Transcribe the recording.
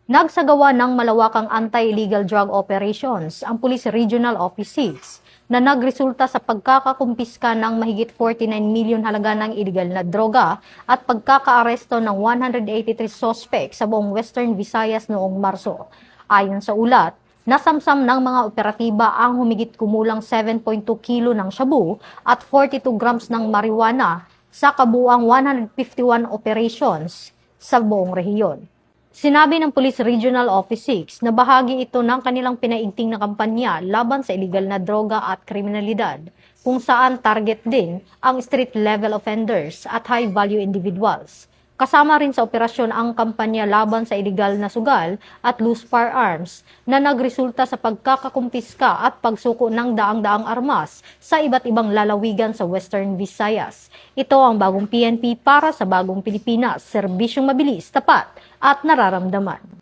Nagsagawa ng malawakang anti-illegal drug operations ang Police Regional Office 6 na nagresulta sa pagkakakumpiska ng mahigit 49 milyon halaga ng illegal na droga at pagkakaaresto ng 183 suspects sa buong Western Visayas noong Marso. Ayon sa ulat, nasamsam ng mga operatiba ang humigit kumulang 7.2 kilo ng shabu at 42 grams ng marijuana sa kabuuang 151 operations sa buong rehiyon. Sinabi ng Police Regional Office 6 na bahagi ito ng kanilang pinaigting na kampanya laban sa illegal na droga at kriminalidad, kung saan target din ang street-level offenders at high-value individuals. Kasama rin sa operasyon ang kampanya laban sa illegal na sugal at loose firearms na nagresulta sa pagkakakumpiska at pagsuko ng daang-daang armas sa iba't ibang lalawigan sa Western Visayas. Ito ang bagong PNP para sa bagong Pilipinas, serbisyong mabilis, tapat at nararamdaman.